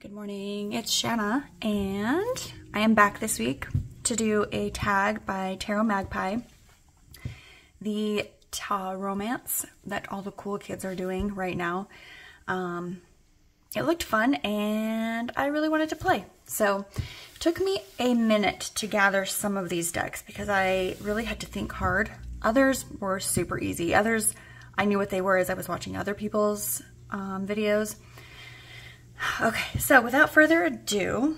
Good morning, it's Shanna, and I am back this week to do a tag by Tarot Magpie, the romance that all the cool kids are doing right now. It looked fun and I really wanted to play. So it took me a minute to gather some of these decks because I really had to think hard. Others were super easy. Others, I knew what they were as I was watching other people's videos. Okay, so without further ado,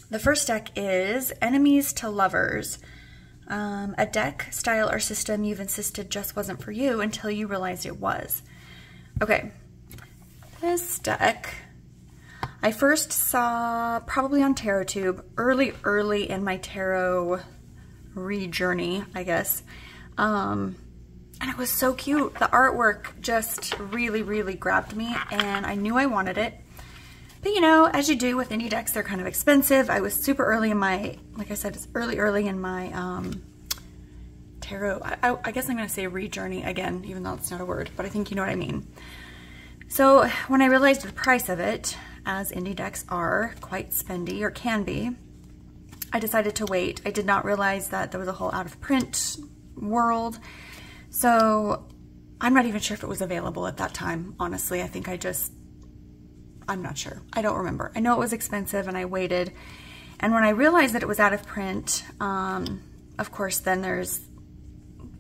the first deck is Enemies to Lovers. A deck, style, or system you've insisted just wasn't for you until you realized it was. Okay, this deck I first saw probably on TarotTube early in my tarot journey, I guess. And it was so cute. The artwork just really grabbed me and I knew I wanted it. But you know, as you do with indie decks, they're kind of expensive. I was super early in my, like I said, it's early in my tarot. I guess I'm going to say journey again, even though it's not a word, but I think you know what I mean. So when I realized the price of it, as indie decks are quite spendy, or can be, I decided to wait. I did not realize that there was a whole out of print world. So I'm not even sure if it was available at that time. Honestly, I think I'm not sure. I don't remember. I know it was expensive and I waited. And when I realized that it was out of print, of course, then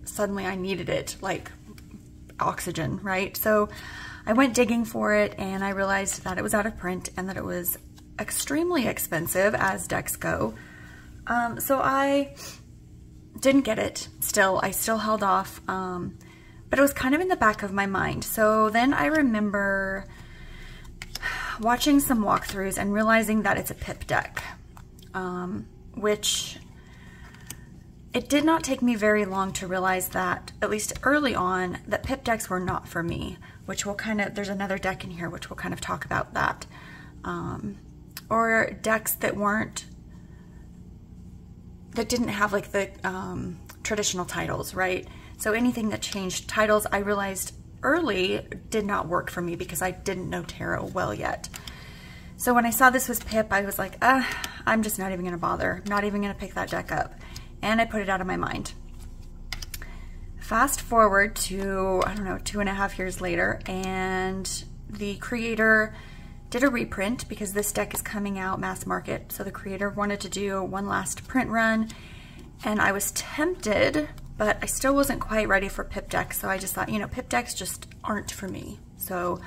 suddenly I needed it like oxygen, right? So I went digging for it and I realized that it was out of print and that it was extremely expensive as decks go. So I didn't get it still. I still held off, but it was kind of in the back of my mind. So then I remember watching some walkthroughs and realizing that it's a pip deck, which it did not take me very long to realize that, at least early on, that pip decks were not for me, which will kind of, there's another deck in here which will kind of talk about that. Or decks that didn't have like the traditional titles, right? So anything that changed titles, I realized early did not work for me because I didn't know tarot well yet. So when I saw this was pip, I was like, I'm just not even gonna bother. I'm not even gonna pick that deck up. And I put it out of my mind. Fast forward to, I don't know, 2.5 years later, and the creator did a reprint because this deck is coming out mass market. So the creator wanted to do one last print run, and I was tempted, but I still wasn't quite ready for pip decks. So I just thought, you know, pip decks just aren't for me. So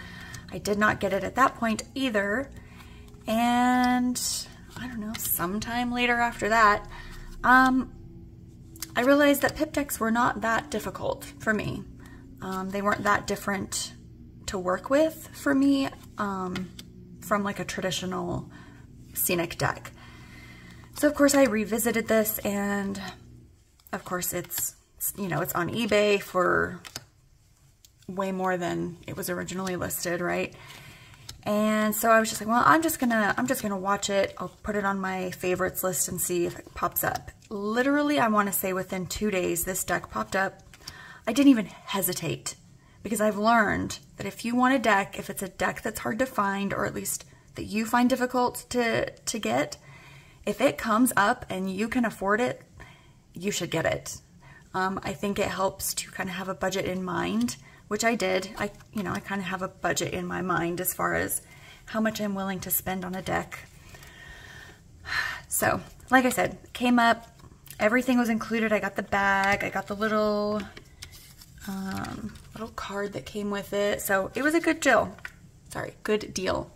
I did not get it at that point either. And I don't know, sometime later after that, I realized that pip decks were not that difficult for me. They weren't that different to work with for me from like a traditional scenic deck. So of course I revisited this, and of course it's, you know, it's on eBay for way more than it was originally listed, right? And so I was just like, well, I'm just gonna watch it. I'll put it on my favorites list and see if it pops up. Literally, I want to say within 2 days, this deck popped up. I didn't even hesitate because I've learned that if you want a deck, if it's a deck that's hard to find, or at least that you find difficult to get, if it comes up and you can afford it, you should get it. I think it helps to kind of have a budget in mind, which I did. I kind of have a budget in my mind as far as how much I'm willing to spend on a deck. So, like I said, came up, everything was included. I got the bag, I got the little card that came with it. So it was a good deal. Good deal.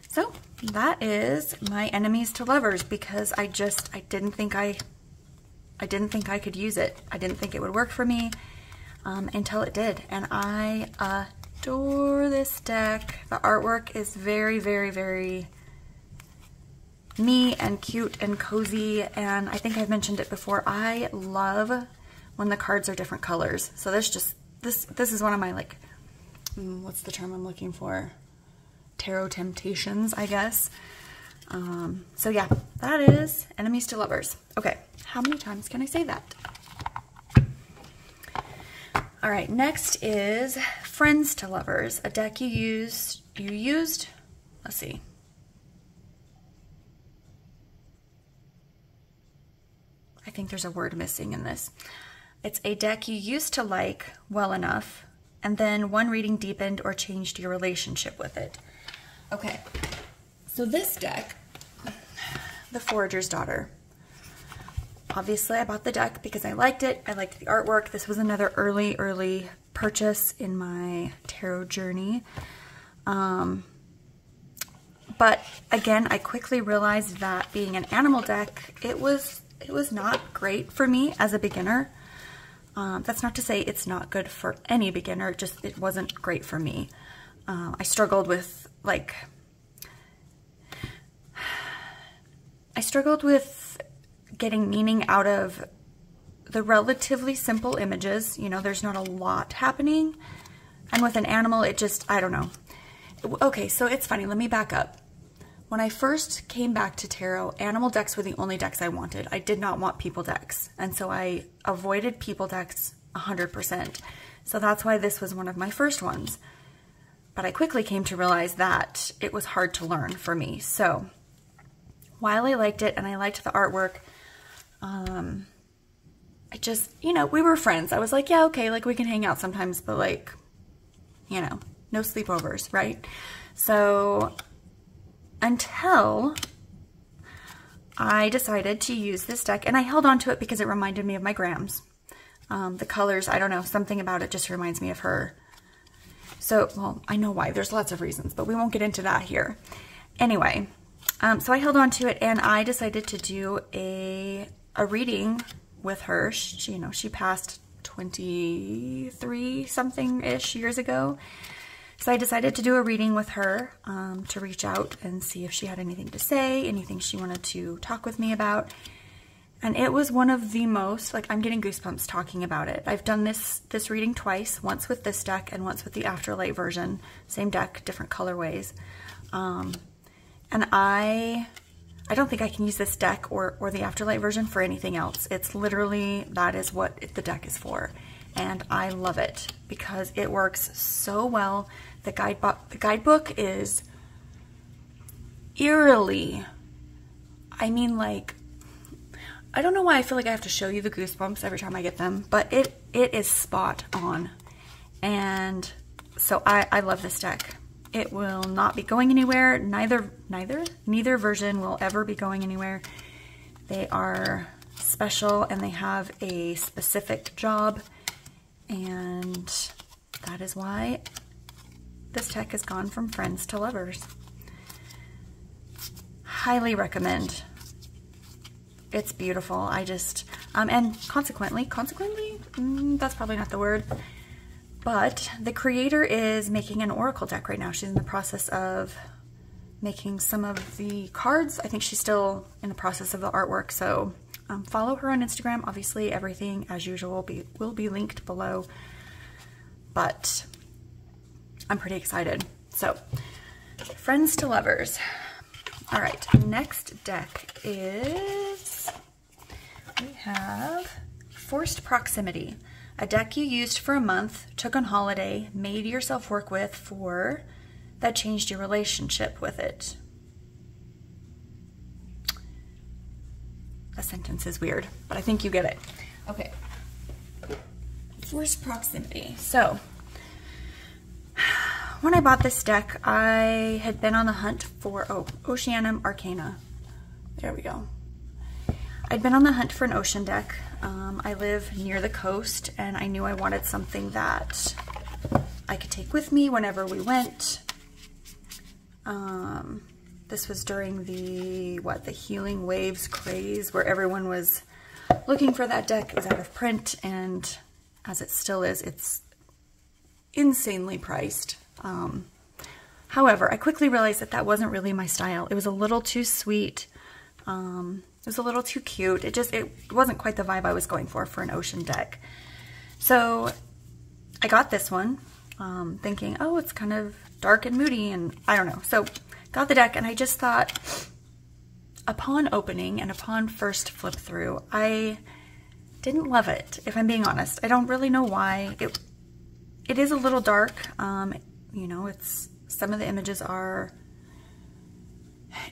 So that is my Enemies to Lovers, because I didn't think I could use it. I didn't think it would work for me. Until it did, and I adore this deck. The artwork is very me and cute and cozy, and I think I've mentioned it before. I love when the cards are different colors. So this is one of my, like, what's the term I'm looking for? Tarot temptations, I guess. So yeah, that is Enemies to Lovers. Okay, how many times can I say that? All right, next is Friends to Lovers, a deck you used, let's see. I think there's a word missing in this. It's a deck you used to like well enough, and then one reading deepened or changed your relationship with it. Okay, so this deck, The Forager's Daughter. Obviously, I bought the deck because I liked it. I liked the artwork. This was another early purchase in my tarot journey. But again, I quickly realized that being an animal deck, it was not great for me as a beginner. That's not to say it's not good for any beginner, just it wasn't great for me. I struggled with getting meaning out of the relatively simple images. You know, there's not a lot happening. And with an animal, it just, I don't know. Okay, so it's funny, let me back up. When I first came back to tarot, animal decks were the only decks I wanted. I did not want people decks. And so I avoided people decks 100%. So that's why this was one of my first ones. But I quickly came to realize that it was hard to learn for me. So while I liked it and I liked the artwork, I just, you know, we were friends. I was like, yeah, okay, like we can hang out sometimes, but like, you know, no sleepovers, right? So until I decided to use this deck, and I held on to it because it reminded me of my grams. The colors, I don't know, something about it just reminds me of her. So, well, I know why. There's lots of reasons, but we won't get into that here. Anyway, so I held on to it, and I decided to do a reading with her. She, you know, she passed 23 something-ish years ago. So I decided to do a reading with her to reach out and see if she had anything to say, anything she wanted to talk with me about. And it was one of the most, like, I'm getting goosebumps talking about it. I've done this reading twice, once with this deck and once with the Afterlight version. Same deck, different colorways. And I don't think I can use this deck or the Afterlight version for anything else. It's literally, that is what the deck is for. And I love it because it works so well. The guidebook is eerily, I mean, like, I don't know why I feel like I have to show you the goosebumps every time I get them, but it is spot on. And so I love this deck. It will not be going anywhere. Neither version will ever be going anywhere. They are special and they have a specific job. And that is why this deck has gone from friends to lovers. Highly recommend. It's beautiful. I just, and consequently, that's probably not the word, but the creator is making an oracle deck right now. She's in the process of making some of the cards. I think she's still in the process of the artwork, so follow her on Instagram. Obviously, everything, as usual, will be linked below, but I'm pretty excited. So, friends to lovers. All right, next deck is, we have Forced Proximity, a deck you used for a month, took on holiday, made yourself work with for, that changed your relationship with it. That sentence is weird, but I think you get it. Okay. Forced Proximity. So, when I bought this deck, I had been on the hunt for, Oceanum Arcana. There we go. I'd been on the hunt for an ocean deck. I live near the coast, and I knew I wanted something that I could take with me whenever we went. This was during the Healing Waves craze, where everyone was looking for that deck. It was out of print, and as it still is, it's insanely priced. However, I quickly realized that that wasn't really my style. It was a little too sweet. It was a little too cute. It wasn't quite the vibe I was going for an ocean deck. So I got this one, thinking, oh, it's kind of dark and moody, and I don't know. So got the deck, and I just thought, upon opening and upon first flip through, I didn't love it, if I'm being honest. I don't really know why. it is a little dark. You know, some of the images are,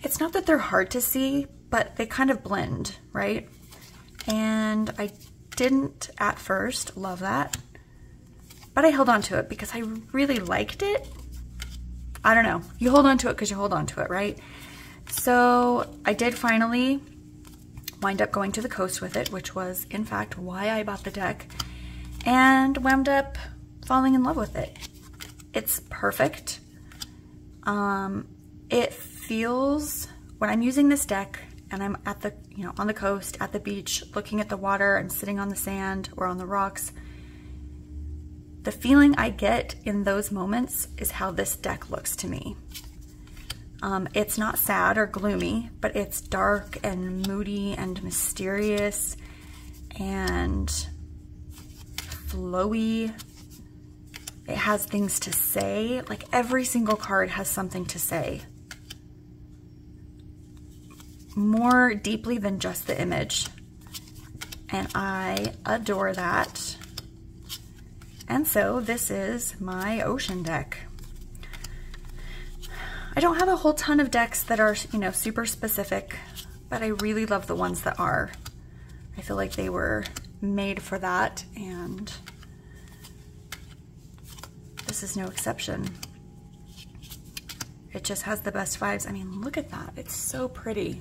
it's not that they're hard to see, but they kind of blend, right? And I didn't at first love that, but I held on to it because I really liked it. I don't know. You hold on to it because you hold on to it, right? So I did finally wind up going to the coast with it, which was in fact why I bought the deck, and wound up falling in love with it. It's perfect. It feels, when I'm using this deck and I'm at the, you know, on the coast, at the beach, looking at the water and sitting on the sand or on the rocks, the feeling I get in those moments is how this deck looks to me. It's not sad or gloomy, but it's dark and moody and mysterious and flowy. It has things to say. Like, every single card has something to say. More deeply than just the image. And I adore that. And so this is my ocean deck. I don't have a whole ton of decks that are, you know, super specific, but I really love the ones that are. I feel like they were made for that, and this is no exception. It just has the best vibes. I mean, look at that. It's so pretty.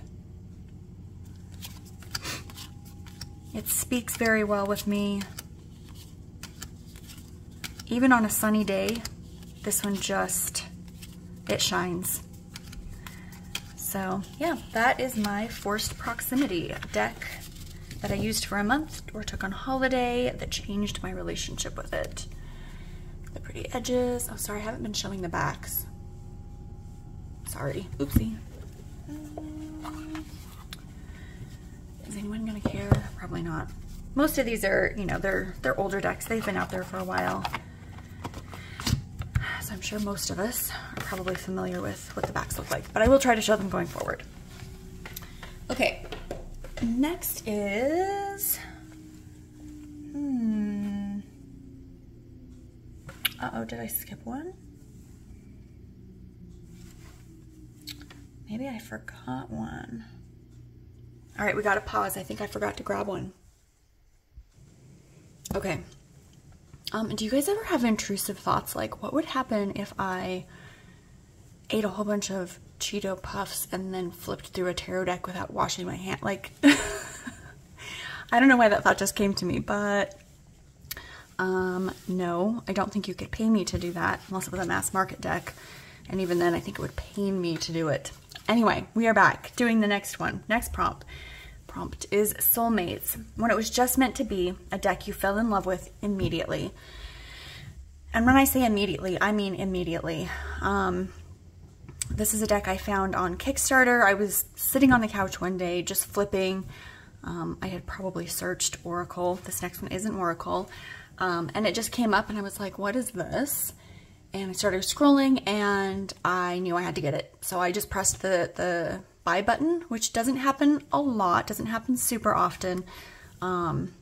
It speaks very well with me. Even on a sunny day, this one just, it shines. So yeah, that is my Forced Proximity deck that I used for a month or took on holiday that changed my relationship with it. The pretty edges. Oh, sorry, I haven't been showing the backs. Sorry, oopsie. Is anyone gonna care? Probably not. Most of these are, you know, they're older decks. They've been out there for a while. So I'm sure most of us are probably familiar with what the backs look like, but I will try to show them going forward. Okay, next is, uh-oh, did I skip one? Maybe I forgot one. All right, we gotta pause. I think I forgot to grab one. Okay. Do you guys ever have intrusive thoughts like, what would happen if I ate a whole bunch of Cheeto Puffs and then flipped through a tarot deck without washing my hand? Like, I don't know why that thought just came to me, but no, I don't think you could pay me to do that unless it was a mass market deck. And even then, I think it would pain me to do it. Anyway, we are back doing the next one. Next prompt. Prompt is Soulmates. When it was just meant to be a deck you fell in love with immediately. And when I say immediately, I mean immediately. This is a deck I found on Kickstarter. I was sitting on the couch one day just flipping. I had probably searched Oracle. This next one isn't Oracle. And it just came up and I was like, what is this? And I started scrolling and I knew I had to get it. So I just pressed the buy button, which doesn't happen a lot, doesn't happen super often. And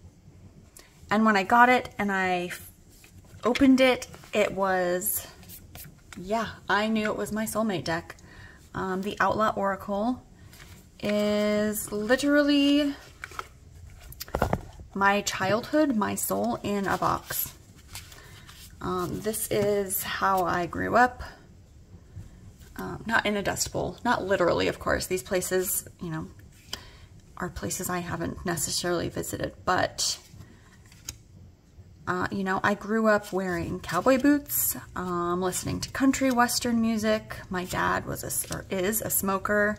when I got it and I opened it, it was, yeah, I knew it was my Soulmate deck. The Outlaw Oracle is literally my childhood, my soul in a box. This is how I grew up. Not in a dust bowl, not literally, of course. These places, you know, are places I haven't necessarily visited, but, you know, I grew up wearing cowboy boots, listening to country western music. My dad was is a smoker.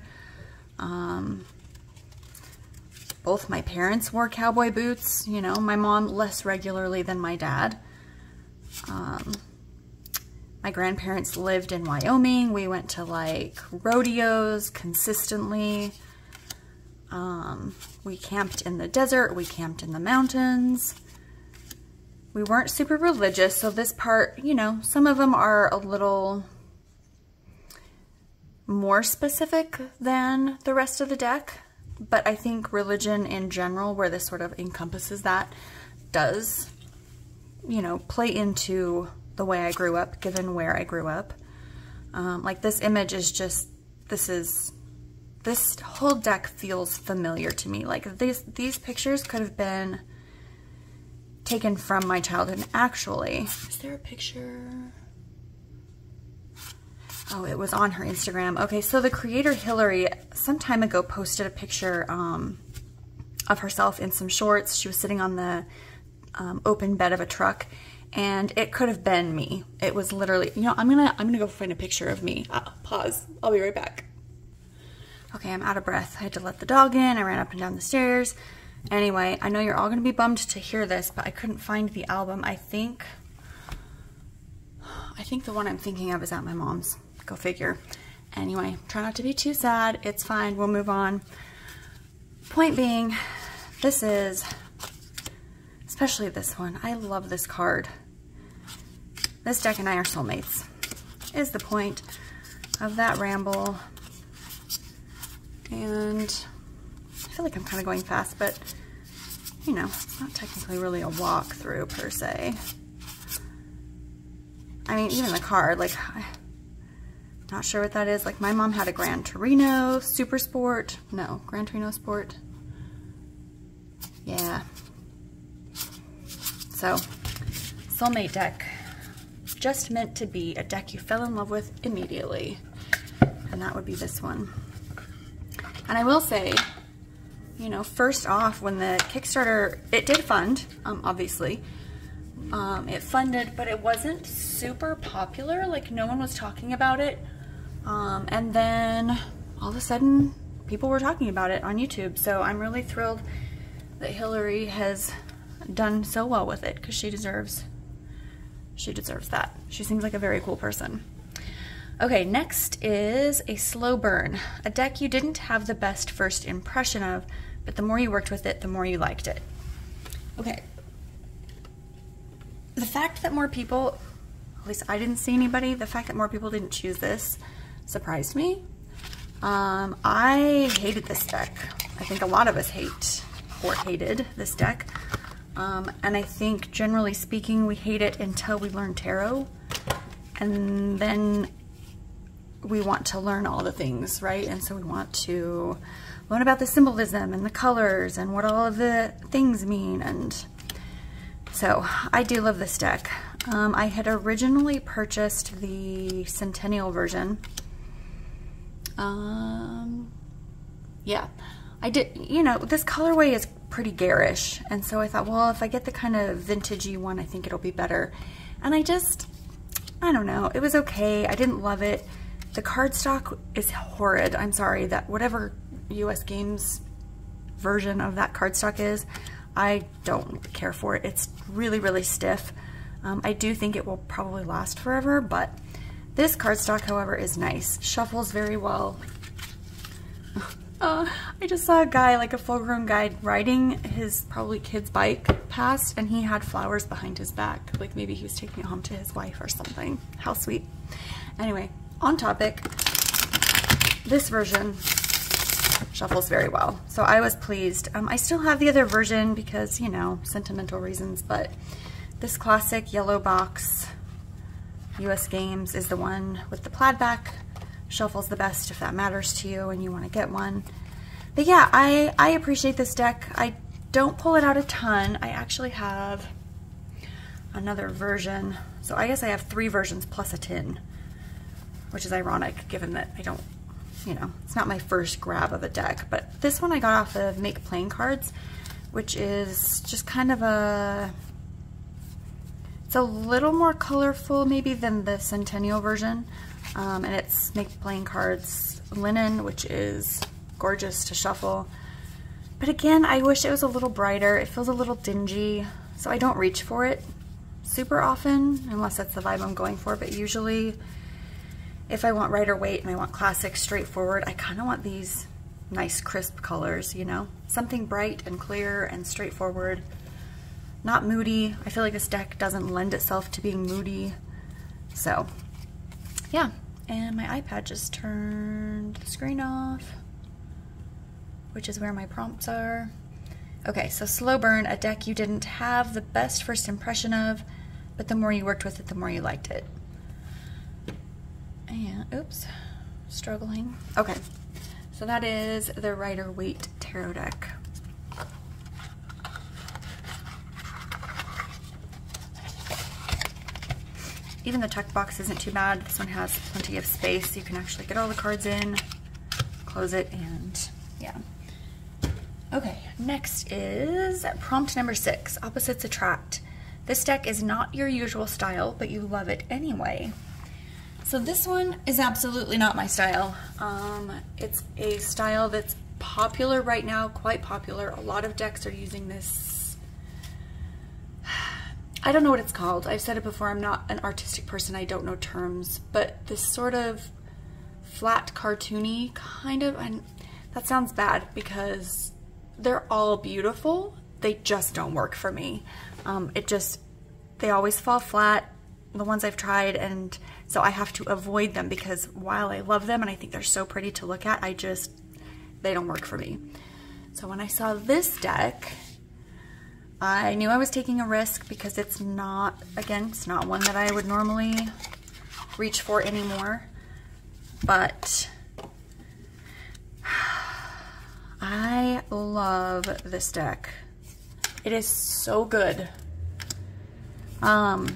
Both my parents wore cowboy boots, you know, my mom less regularly than my dad. My grandparents lived in Wyoming. We went to like rodeos consistently. We camped in the desert. We camped in the mountains. We weren't super religious, so this part, you know, some of them are a little more specific than the rest of the deck, but I think religion in general, where this sort of encompasses that, does, you know, play into the way I grew up, given where I grew up. Like this image is just, this whole deck feels familiar to me. Like these pictures could have been taken from my childhood. And actually, is there a picture? Oh, it was on her Instagram. Okay, so the creator Hillary some time ago posted a picture of herself in some shorts. She was sitting on the open bed of a truck, and it could have been me. It was literally, you know, I'm gonna go find a picture of me. Pause. I'll be right back. Okay, I'm out of breath. I had to let the dog in. I ran up and down the stairs. Anyway, I know you're all gonna be bummed to hear this, but I couldn't find the album. I think the one I'm thinking of is at my mom's. Go figure. Anyway, try not to be too sad. It's fine. We'll move on. Point being, this is, especially this one, I love this card. This deck and I are soulmates, is the point of that ramble. And I feel like I'm kind of going fast, but you know, it's not technically really a walkthrough per se. I mean, even the card, like, not sure what that is. Like, my mom had a Gran Torino Super Sport. No, Gran Torino Sport. Yeah. So, soulmate deck. Just meant to be a deck you fell in love with immediately. And that would be this one. And I will say, you know, first off, when the Kickstarter, it did fund, obviously. It funded, but it wasn't super popular. Like, no one was talking about it. And then all of a sudden people were talking about it on YouTube. So I'm really thrilled that Hillary has done so well with it, because she deserves that. She seems like a very cool person. Okay, next is a slow burn, a deck you didn't have the best first impression of, but the more you worked with it, the more you liked it. Okay. The fact that more people, at least I didn't see anybody, the fact that more people didn't choose this surprised me. I hated this deck. I think a lot of us hated this deck. And I think generally speaking, we hate it until we learn tarot. And then we want to learn all the things, right? And so we want to learn about the symbolism and the colors and what all of the things mean. And so I do love this deck. I had originally purchased the Centennial version. Yeah, I did, you know, this colorway is pretty garish, and so I thought, well, if I get the kind of vintagey one, I think it'll be better. And I don't know, it was okay. I didn't love it. The cardstock is horrid. I'm sorry, that whatever US Games version of that cardstock is, I don't care for it. It's really, really stiff. I do think it will probably last forever, but this cardstock, however, is nice. Shuffles very well. I just saw a guy, like a full-grown guy, riding his probably kid's bike past, and he had flowers behind his back. Like maybe he was taking it home to his wife or something. How sweet. Anyway, on topic, this version shuffles very well. So I was pleased. I still have the other version because, you know, sentimental reasons, but this classic yellow box US Games is the one with the plaid back. Shuffles the best if that matters to you and you want to get one. But yeah, I appreciate this deck. I don't pull it out a ton. I actually have another version. So I guess I have 3 versions plus a tin, which is ironic given that I don't, you know, it's not my first grab of a deck. But this one I got off of Make Playing Cards, which is just kind of a, it's a little more colorful maybe than the Centennial version. And it's Make Playing Cards linen, which is gorgeous to shuffle. But again, I wish it was a little brighter. It feels a little dingy, so I don't reach for it super often, unless that's the vibe I'm going for. But usually, if I want lighter weight and I want classic, straightforward, I kind of want these nice crisp colors, you know? Something bright and clear and straightforward. Not moody. I feel like this deck doesn't lend itself to being moody. So, yeah. And my iPad just turned the screen off, which is where my prompts are. Okay, so slow burn, a deck you didn't have the best first impression of, but the more you worked with it, the more you liked it. And, oops, struggling. Okay, so that is the Rider-Waite Tarot deck. Even the tuck box isn't too bad. This one has plenty of space, so you can actually get all the cards in, close it, and yeah. Okay, next is prompt number 6, Opposites Attract. This deck is not your usual style, but you love it anyway. So this one is absolutely not my style. It's a style that's popular right now, quite popular. A lot of decks are using this. I don't know what it's called. I've said it before, I'm not an artistic person, I don't know terms, but this sort of flat cartoony kind of, and that sounds bad because they're all beautiful, they just don't work for me. They always fall flat, the ones I've tried, and so I have to avoid them because while I love them and I think they're so pretty to look at, they don't work for me. So when I saw this deck, I knew I was taking a risk because it's not, again, it's not one that I would normally reach for anymore, but I love this deck. It is so good. I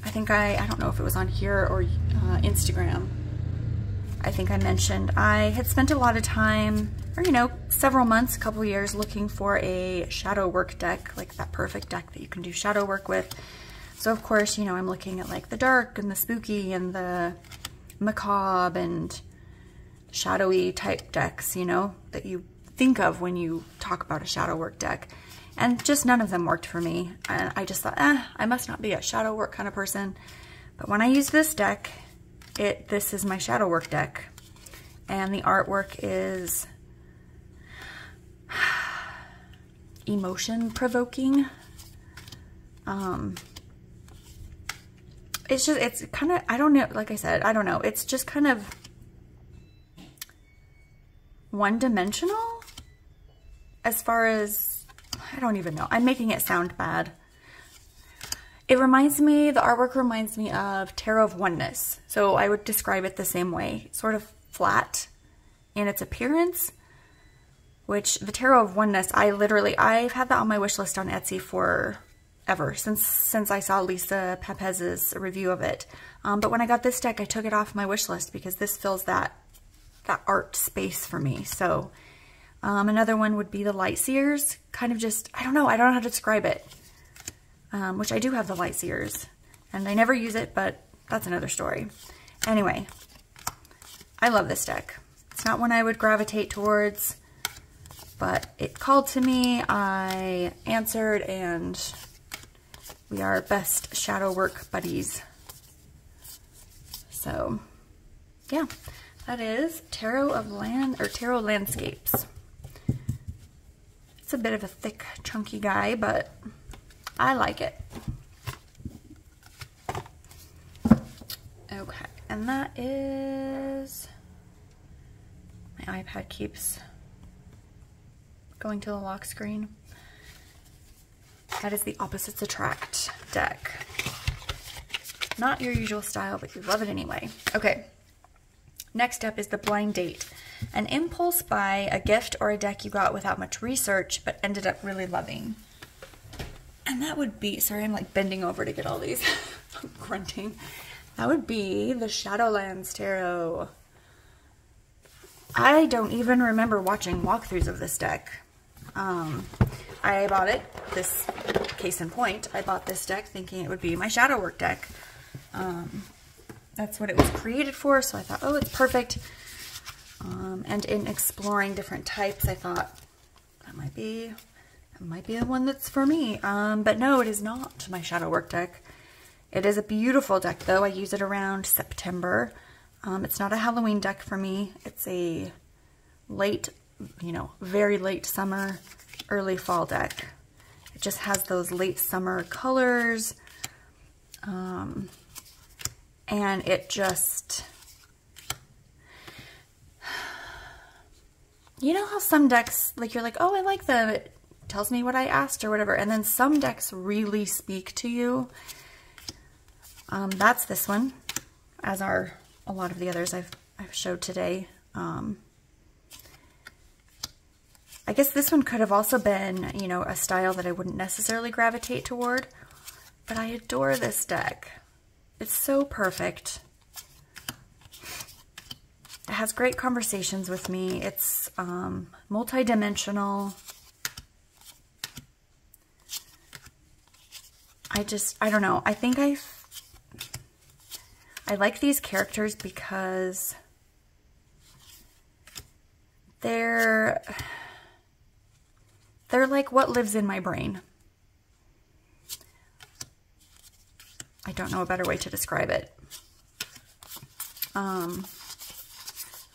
think I don't know if it was on here or Instagram. I think I mentioned I had spent a lot of time, or you know, several months, a couple years looking for a shadow work deck, like that perfect deck that you can do shadow work with. So of course, you know, I'm looking at like the dark and the spooky and the macabre and shadowy type decks, you know, that you think of when you talk about a shadow work deck. And just none of them worked for me. And I just thought, I must not be a shadow work kind of person. But when I used this deck, this is my shadow work deck. And the artwork is emotion provoking. It's kind of, I don't know, like I said, I don't know. It's just kind of one-dimensional as far as, I don't even know. I'm making it sound bad. It reminds me, the artwork reminds me of Tarot of Oneness. So I would describe it the same way. Sort of flat in its appearance, which the Tarot of Oneness, I've had that on my wish list on Etsy forever, since I saw Lisa Pepez's review of it. But when I got this deck, I took it off my wish list because this fills that art space for me. So another one would be the Light Seers, kind of just, I don't know how to describe it. Which I do have the Light Seers, and I never use it, but that's another story. Anyway, I love this deck. It's not one I would gravitate towards, but it called to me, I answered, and we are best shadow work buddies. So, yeah, that is Tarot Landscapes. It's a bit of a thick, chunky guy, but I like it. Okay, and that is, my iPad keeps going to the lock screen. That is the Opposites Attract deck. Not your usual style, but you love it anyway. Okay, next up is the Blind Date. An impulse buy, a gift, or a deck you got without much research, but ended up really loving. And that would be, sorry, I'm like bending over to get all these. I'm grunting. That would be the Shadowlands Tarot. I don't even remember watching walkthroughs of this deck. I bought it, this case in point, I bought this deck thinking it would be my shadow work deck. That's what it was created for, so I thought, oh, it's perfect. And in exploring different types, I thought that might be the one that's for me. But no, it is not my shadow work deck. It is a beautiful deck though. I use it around September. It's not a Halloween deck for me. It's a late, very late summer, early fall deck. It just has those late summer colors. And it just, you know how some decks, like you're like, oh, I like them. It tells me what I asked or whatever. And then some decks really speak to you. That's this one, as are a lot of the others I've showed today. I guess this one could have also been, you know, a style that I wouldn't necessarily gravitate toward, but I adore this deck. It's so perfect. It has great conversations with me. It's multi-dimensional. I don't know. I think I like these characters because they're like what lives in my brain. I don't know a better way to describe it.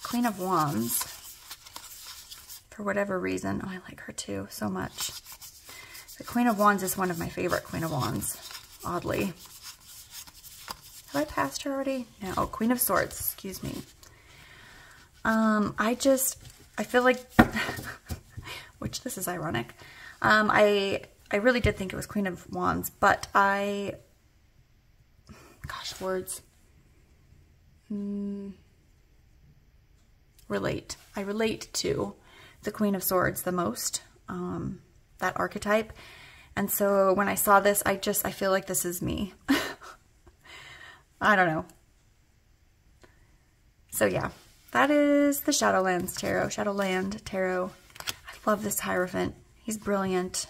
Queen of Wands, for whatever reason. Oh, I like her too so much. The Queen of Wands is one of my favorite Queen of Wands, oddly. Have I passed her already? No, Queen of Swords, excuse me. I feel like, which this is ironic. I really did think it was Queen of Wands, but gosh, words. Relate. I relate to the Queen of Swords the most, that archetype. And so when I saw this, I feel like this is me. I don't know. So yeah, that is the Shadowland Tarot. I love this Hierophant. He's brilliant.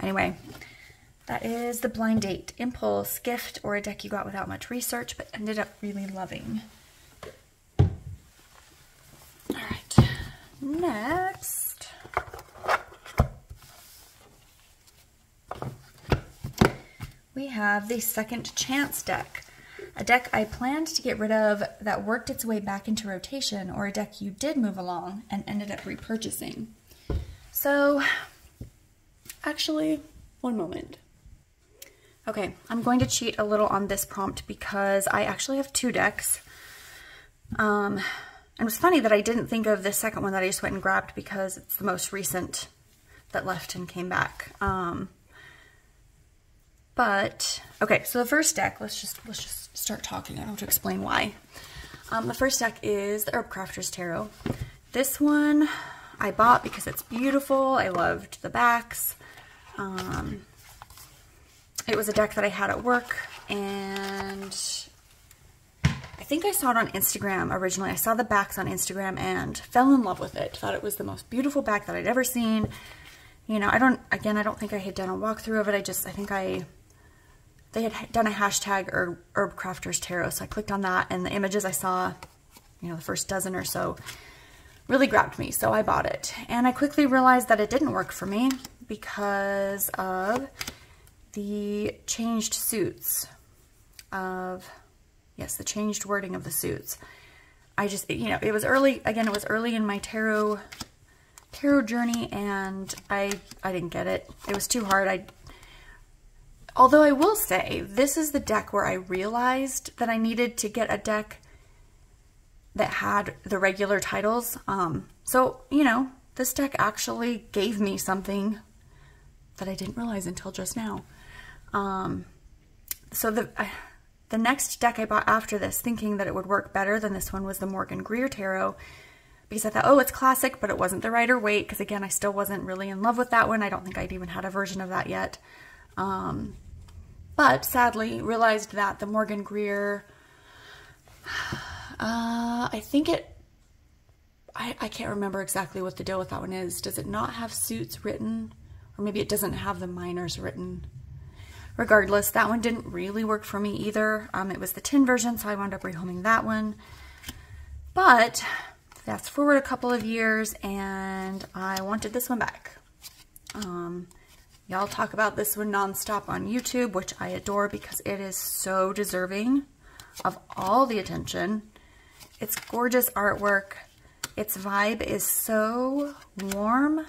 Anyway, that is the Blind Date, Impulse, Gift, or a deck you got without much research but ended up really loving. All right, next. We have the Second Chance deck, a deck I planned to get rid of that worked its way back into rotation, or a deck you did move along and ended up repurchasing. So, actually, one moment. Okay, I'm going to cheat a little on this prompt because I actually have two decks. And it was funny that I didn't think of this second one that I just went and grabbed because it's the most recent that left and came back. But, okay, so the first deck, let's just start talking. I don't have to explain why. The first deck is the Herb Crafter's Tarot. This one I bought because it's beautiful. I loved the backs. It was a deck that I had at work, and I think I saw it on Instagram originally. I saw the backs on Instagram and fell in love with it. Thought it was the most beautiful back that I'd ever seen. You know, I don't think I had done a walkthrough of it. I think they had done a hashtag Herb Crafter's Tarot, so I clicked on that, and the images I saw, you know, the first dozen or so, really grabbed me, so I bought it. And I quickly realized that it didn't work for me because of the changed suits of, yes, the changed wording of the suits. I just, you know, it was early, again, it was early in my tarot journey, and I didn't get it. It was too hard. Although I will say, this is the deck where I realized that I needed to get a deck that had the regular titles. So, you know, this deck actually gave me something that I didn't realize until just now. So the next deck I bought after this, thinking that it would work better than this one, was the Morgan Greer Tarot, because I thought, oh, it's classic, but it wasn't the Rider Waite, because again, I still wasn't really in love with that one. I don't think I'd even had a version of that yet. But sadly realized that the Morgan Greer, I think I can't remember exactly what the deal with that one is. Does it not have suits written? Or maybe it doesn't have the minors written. Regardless, that one didn't really work for me either. It was the tin version, so I wound up rehoming that one. But fast forward a couple of years, and I wanted this one back. Y'all talk about this one nonstop on YouTube, which I adore because it is so deserving of all the attention. It's gorgeous artwork. Its vibe is so warm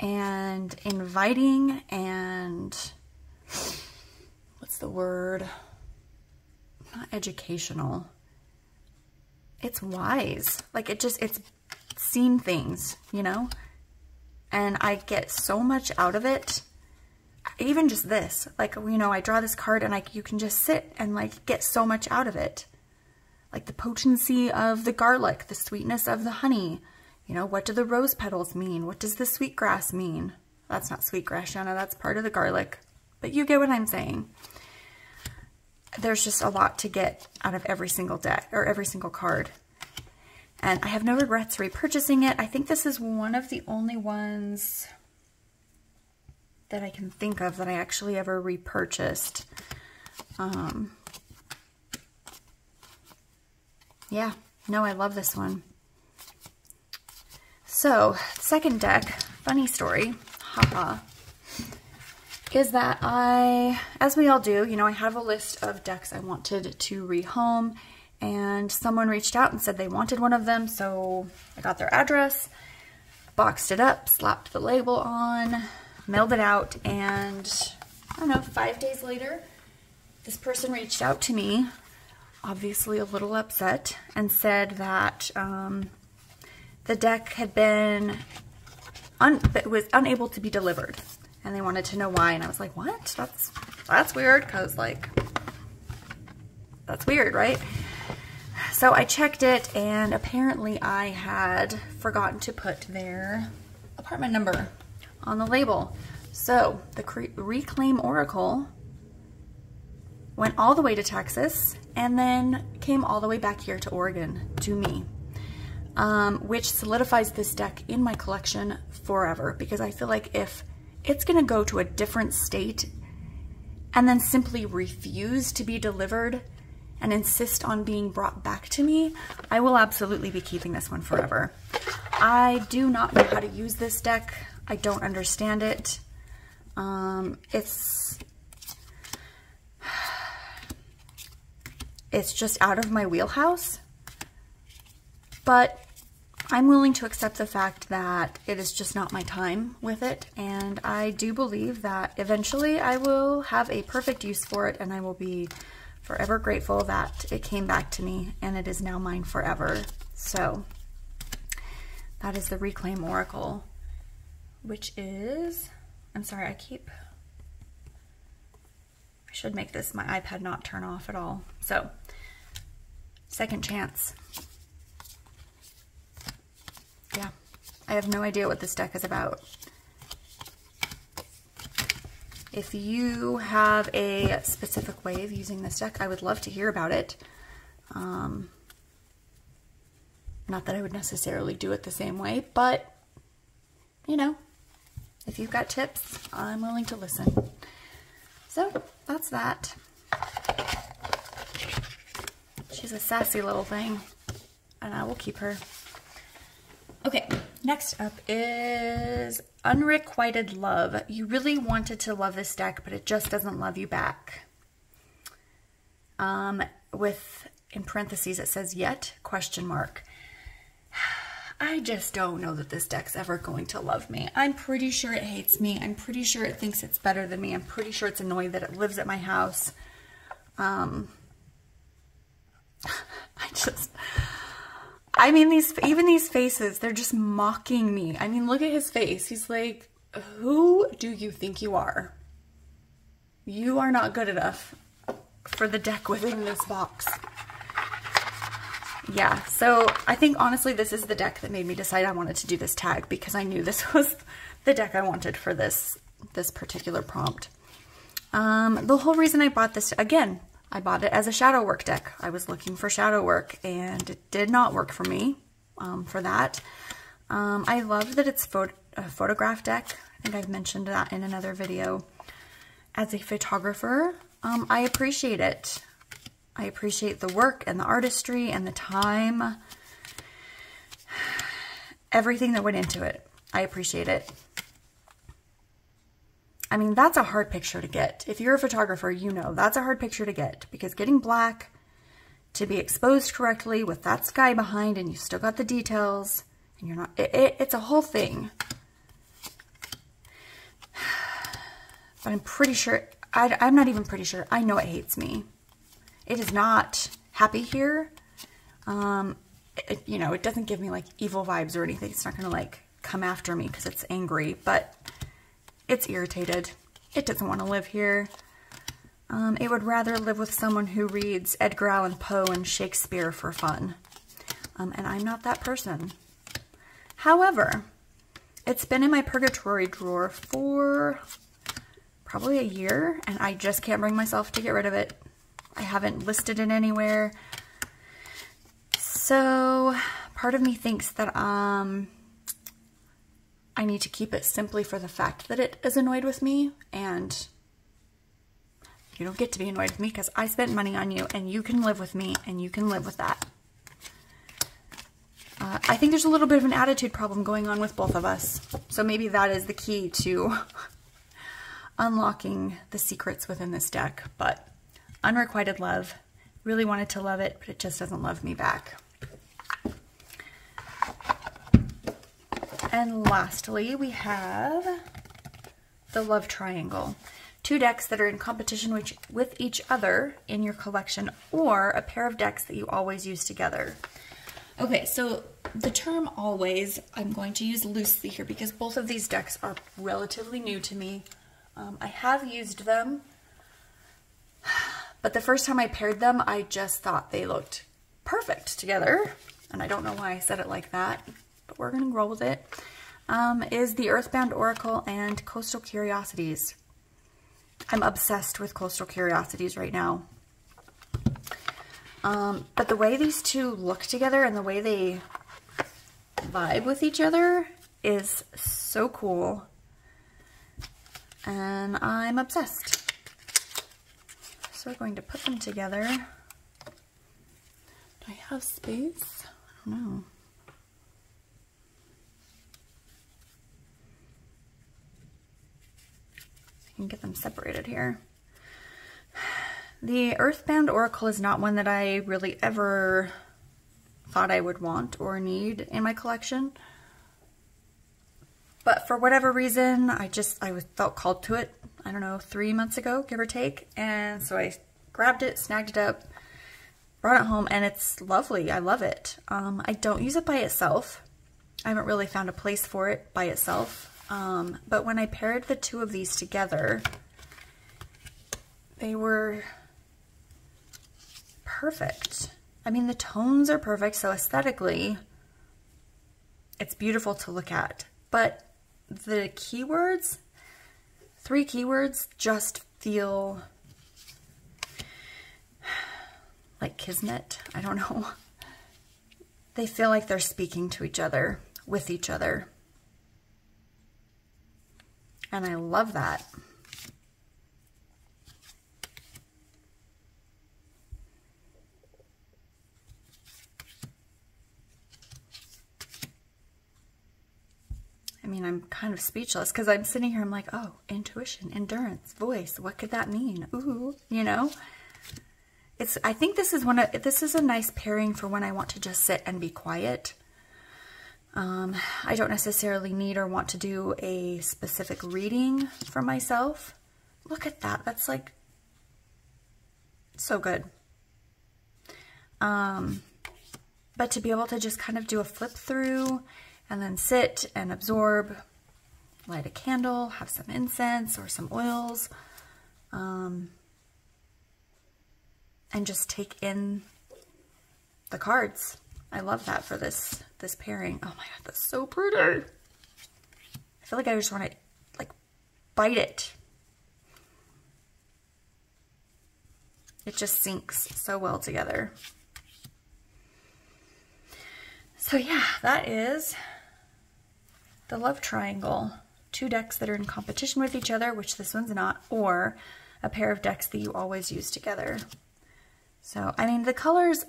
and inviting and, what's the word? Not educational. It's wise. Like, it's seen things, you know? And I get so much out of it. even just this, like, you know, I draw this card and like you can just sit and like get so much out of it. Like the potency of the garlic, the sweetness of the honey. You know, what do the rose petals mean? What does the sweetgrass mean? That's not sweetgrass, Shanna, that's part of the garlic. But you get what I'm saying. There's just a lot to get out of every single deck, or every single card. And I have no regrets repurchasing it. I think this is one of the only ones that I can think of that I actually ever repurchased. Yeah, no, I love this one. So, second deck, funny story, haha, is that as we all do, you know, I have a list of decks I wanted to rehome, and someone reached out and said they wanted one of them, so I got their address, boxed it up, slapped the label on, mailed it out, and I don't know, 5 days later, this person reached out to me, obviously a little upset, and said that the deck had been was unable to be delivered, and they wanted to know why. And I was like, what? That's weird, because like that's weird, right? So I checked it, and apparently I had forgotten to put their apartment number on the label. So the Reclaim Oracle went all the way to Texas and then came all the way back here to Oregon to me, which solidifies this deck in my collection forever, because I feel like if it's gonna go to a different state and then simply refuse to be delivered and insist on being brought back to me, I will absolutely be keeping this one forever. I do not know how to use this deck. I don't understand it. It's just out of my wheelhouse, but I'm willing to accept the fact that it is just not my time with it, and I do believe that eventually I will have a perfect use for it, and I will be forever grateful that it came back to me and it is now mine forever. So that is the Reclaim Oracle, which is, I'm sorry, I should make this, my iPad not turn off at all. So, Second Chance. Yeah, I have no idea what this deck is about. If you have a specific way of using this deck, I would love to hear about it. Not that I would necessarily do it the same way, but, you know, if you've got tips, I'm willing to listen. So, that's that. She's a sassy little thing, and I will keep her. Okay, next up is Unrequited Love. You really wanted to love this deck, but it just doesn't love you back. With, in parentheses, it says yet, question mark. I just don't know that this deck's ever going to love me. I'm pretty sure it hates me. I'm pretty sure it thinks it's better than me. I'm pretty sure it's annoyed that it lives at my house. I mean, even these faces, they're just mocking me. I mean, look at his face. He's like, who do you think you are? You are not good enough for the deck within this box. Yeah, so I think honestly this is the deck that made me decide I wanted to do this tag, because I knew this was the deck I wanted for this particular prompt. The whole reason I bought this, again, I bought it as a shadow work deck. I was looking for shadow work, and it did not work for me for that. I love that it's a photograph deck. I think I've mentioned that in another video. As a photographer, I appreciate it. I appreciate the work and the artistry and the time. Everything that went into it. I appreciate it. I mean, that's a hard picture to get. If you're a photographer, you know that's a hard picture to get, because getting black to be exposed correctly with that sky behind, and you still got the details, and you're not, it's a whole thing. But I'm pretty sure, I'm not even pretty sure, I know it hates me. It is not happy here. You know, it doesn't give me like evil vibes or anything. It's not gonna like come after me because it's angry, but it's irritated. it doesn't want to live here. It would rather live with someone who reads Edgar Allan Poe and Shakespeare for fun. And I'm not that person. However, it's been in my purgatory drawer for probably a year, and I just can't bring myself to get rid of it. I haven't listed it anywhere. So part of me thinks that I need to keep it simply for the fact that it is annoyed with me, and you don't get to be annoyed with me because I spent money on you, and you can live with me, and you can live with that. I think there's a little bit of an attitude problem going on with both of us. So maybe that is the key to unlocking the secrets within this deck. But Unrequited Love, really wanted to love it, but it just doesn't love me back. And lastly, we have the Love Triangle. 2 decks that are in competition with each other in your collection, or a pair of decks that you always use together. Okay, so the term always, I'm going to use loosely here because both of these decks are relatively new to me. I have used them, but the first time I paired them, I just thought they looked perfect together. And I don't know why I said it like that, but we're going to roll with it. Is the Earthbound Oracle and Coastal Curiosities. I'm obsessed with Coastal Curiosities right now. But the way these two look together and the way they vibe with each other is so cool. And I'm obsessed. So we're going to put them together. Do I have space? I don't know. I can get them separated here. The Earthbound Oracle is not one that I really ever thought I would want or need in my collection. But for whatever reason, I felt called to it, I don't know, 3 months ago, give or take. And so I grabbed it, snagged it up, brought it home, and it's lovely. I love it. I don't use it by itself. I haven't really found a place for it by itself. But when I paired the 2 of these together, they were perfect. I mean, the tones are perfect, so aesthetically, it's beautiful to look at. But the keywords, 3 keywords, just feel like kismet. I don't know. They feel like they're speaking to each other, with each other. And I love that. I mean, I'm kind of speechless because I'm sitting here, I'm like, oh, intuition, endurance, voice, what could that mean? Ooh, you know? I think this is a nice pairing for when I want to just sit and be quiet. I don't necessarily need or want to do a specific reading for myself. Look at that. That's like so good. But to be able to just kind of do a flip through and then sit and absorb, light a candle, have some incense or some oils, and just take in the cards. I love that for this pairing. Oh my God, that's so pretty. I feel like I just want to like bite it. It just syncs so well together. So yeah, that is the Love Triangle. 2 decks that are in competition with each other, which this one's not, or a pair of decks that you always use together. So, I mean, the colors,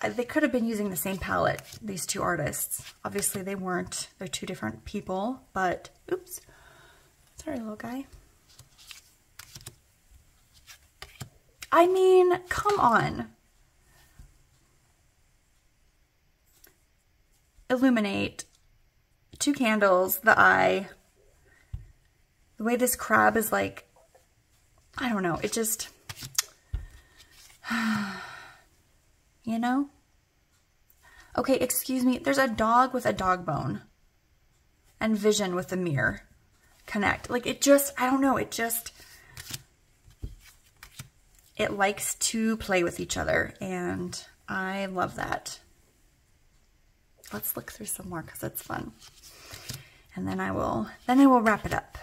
they could have been using the same palette, these 2 artists. Obviously, they weren't. They're 2 different people, but, oops. Sorry, little guy. I mean, come on. Illuminate. 2 candles, the eye. The way this crab is like, I don't know, it just, you know? Okay, excuse me, there's a dog with a dog bone and Vision with a mirror. connect. Like it just, I don't know, it likes to play with each other, and I love that. Let's look through some more because it's fun. And then I will wrap it up.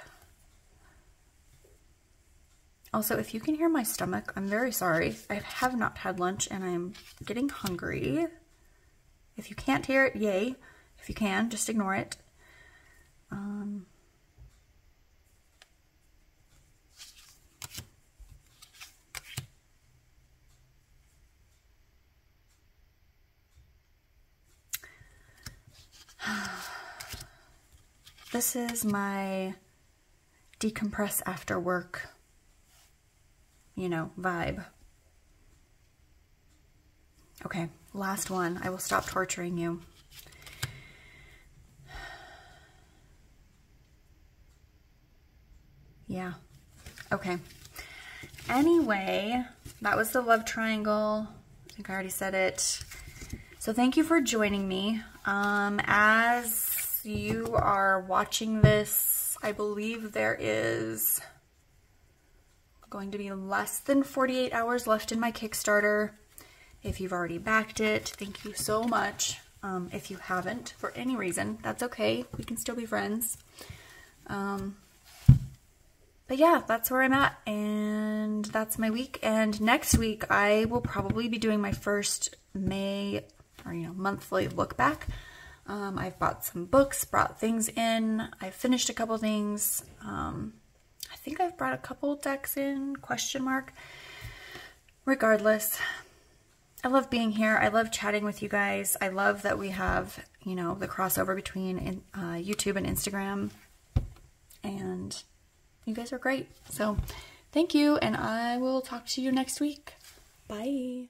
Also, if you can hear my stomach, I'm very sorry. I have not had lunch and I'm getting hungry. If you can't hear it, yay. If you can, just ignore it. This is my decompress after work, you know, vibe. Okay, last one. I will stop torturing you. Yeah, okay. Anyway, that was the love triangle. I think I already said it. So thank you for joining me. As you are watching this, I believe there is going to be less than 48 hours left in my Kickstarter. If you've already backed it, thank you so much. If you haven't, for any reason, that's okay. We can still be friends. But yeah, that's where I'm at, and that's my week. And next week, I will probably be doing my first May, or monthly look back. I've bought some books, brought things in. I've finished a couple things. I think I've brought a couple decks in, question mark. Regardless, I love being here. I love chatting with you guys. I love that we have, the crossover between YouTube and Instagram. And you guys are great. So thank you, and I will talk to you next week. Bye.